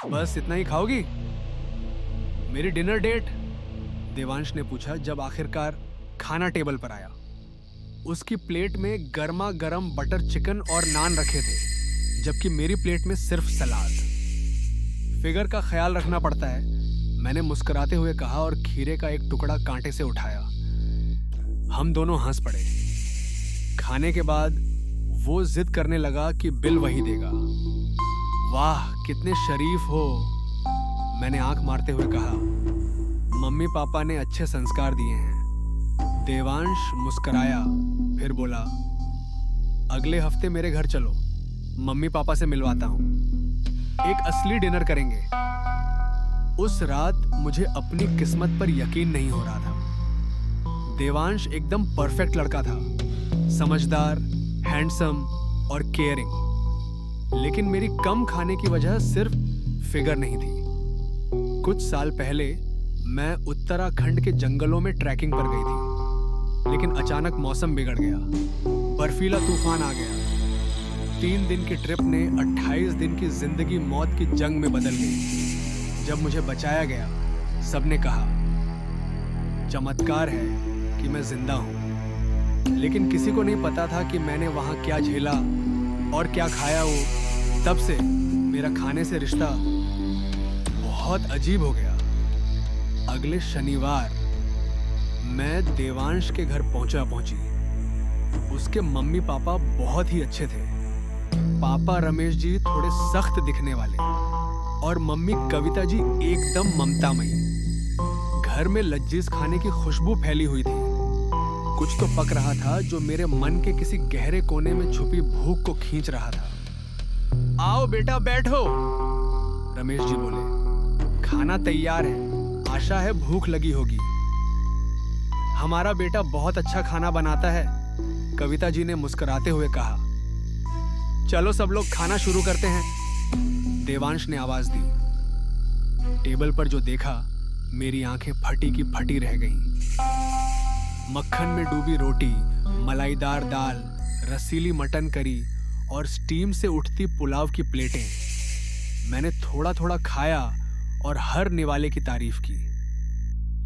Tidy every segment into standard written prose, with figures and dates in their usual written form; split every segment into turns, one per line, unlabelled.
बस इतना ही खाओगी? मेरी डिनर डेट? देवांश ने पूछा जब आखिरकार खाना टेबल पर आया। उसकी प्लेट में गर्मा गर्म बटर चिकन और नान रखे थे, जबकि मेरी प्लेट में सिर्फ सलाद। फिगर का ख्याल रखना पड़ता है, मैंने मुस्कुराते हुए कहा और खीरे का एक टुकड़ा कांटे से उठाया। हम दोनों हंस पड़े। खाने के बाद वो जिद करने लगा कि बिल वही देगा। वाह कितने शरीफ हो, मैंने आंख मारते हुए कहा। मम्मी पापा ने अच्छे संस्कार दिए हैं। देवांश मुस्कुराया, फिर बोला, अगले हफ्ते मेरे घर चलो, मम्मी पापा से मिलवाता हूं। एक असली डिनर करेंगे। उस रात मुझे अपनी किस्मत पर यकीन नहीं हो रहा था। देवांश एकदम परफेक्ट लड़का था, समझदार, हैंडसम और केयरिंग। लेकिन मेरी कम खाने की वजह सिर्फ फिगर नहीं थी। कुछ साल पहले मैं उत्तराखंड के जंगलों में ट्रैकिंग पर गई थी, लेकिन अचानक मौसम बिगड़ गया। बर्फीला तूफान आ गया। 3 दिन की ट्रिप ने 28 दिन की जिंदगी मौत की जंग में बदल गई। जब मुझे बचाया गया, सबने कहा, चमत्कार है कि मैं जिंदा हूं। लेकिन किसी को नहीं पता था कि मैंने वहां क्या झेला और क्या खाया हो। तब से मेरा खाने से रिश्ता बहुत अजीब हो गया। अगले शनिवार मैं देवांश के घर पहुंची। उसके मम्मी पापा बहुत ही अच्छे थे। पापा रमेश जी थोड़े सख्त दिखने वाले और मम्मी कविता जी एकदम ममतामयी। घर में लज्जीज खाने की खुशबू फैली हुई थी। कुछ तो पक रहा था जो मेरे मन के किसी गहरे कोने में छुपी भूख को खींच रहा था। आओ बेटा बैठो, रमेश जी बोले। खाना तैयार है, आशा है भूख लगी होगी। हमारा बेटा बहुत अच्छा खाना बनाता है, कविता जी ने मुस्कुराते हुए कहा। चलो सब लोग खाना शुरू करते हैं, देवांश ने आवाज दी। टेबल पर जो देखा, मेरी आंखें फटी की फटी रह गईं। मक्खन में डूबी रोटी, मलाईदार दाल, रसीली मटन करी और स्टीम से उठती पुलाव की प्लेटें। मैंने थोड़ा थोड़ा खाया और हर निवाले की तारीफ की।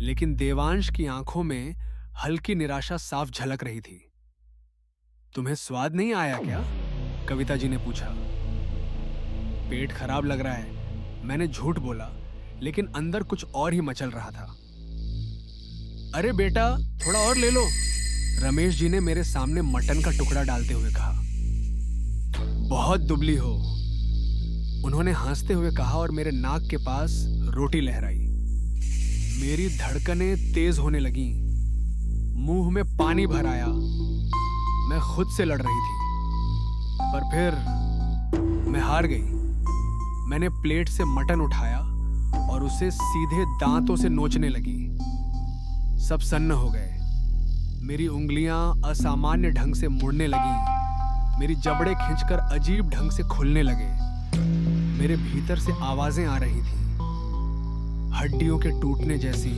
लेकिन देवांश की आंखों में हल्की निराशा साफ झलक रही थी। तुम्हें स्वाद नहीं आया क्या? कविता जी ने पूछा। पेट खराब लग रहा है, मैंने झूठ बोला, लेकिन अंदर कुछ और ही मचल रहा था। अरे बेटा थोड़ा और ले लो, रमेश जी ने मेरे सामने मटन का टुकड़ा डालते हुए कहा। बहुत दुबली हो, उन्होंने हंसते हुए कहा और मेरे नाक के पास रोटी लहराई। मेरी धड़कनें तेज होने लगीं, मुंह में पानी भर आया। मैं खुद से लड़ रही थी, पर फिर मैं हार गई। मैंने प्लेट से मटन उठाया और उसे सीधे दांतों से नोचने लगी। सब सन्न हो गए। मेरी उंगलियां असामान्य ढंग से मुड़ने लगीं। मेरी जबड़े खींचकर अजीब ढंग से खुलने लगे। मेरे भीतर से आवाजें आ रही थीं, हड्डियों के टूटने जैसी,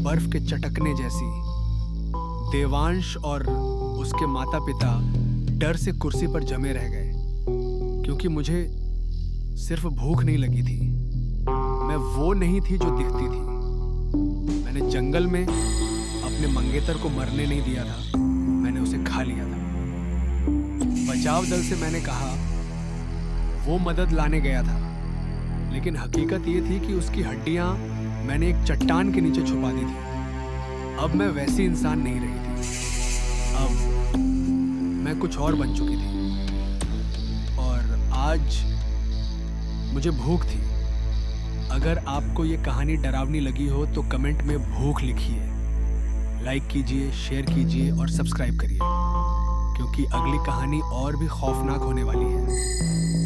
बर्फ के चटकने जैसी। देवांश और उसके माता पिता डर से कुर्सी पर जमे रह गए, क्योंकि मुझे सिर्फ भूख नहीं लगी थी, मैं वो नहीं थी जो दिखती थी। मैंने जंगल में अपने मंगेतर को मरने नहीं दिया था, मैंने उसे खा लिया था। बचाव दल से मैंने कहा वो मदद लाने गया था, लेकिन हकीकत ये थी कि उसकी हड्डियां मैंने एक चट्टान के नीचे छुपा दी थी। अब मैं वैसी इंसान नहीं रही थी, अब मैं कुछ और बन चुकी थी। और आज मुझे भूख थी। अगर आपको ये कहानी डरावनी लगी हो तो कमेंट में भूख लिखिए, लाइक कीजिए, शेयर कीजिए और सब्सक्राइब करिए, क्योंकि अगली कहानी और भी खौफनाक होने वाली है।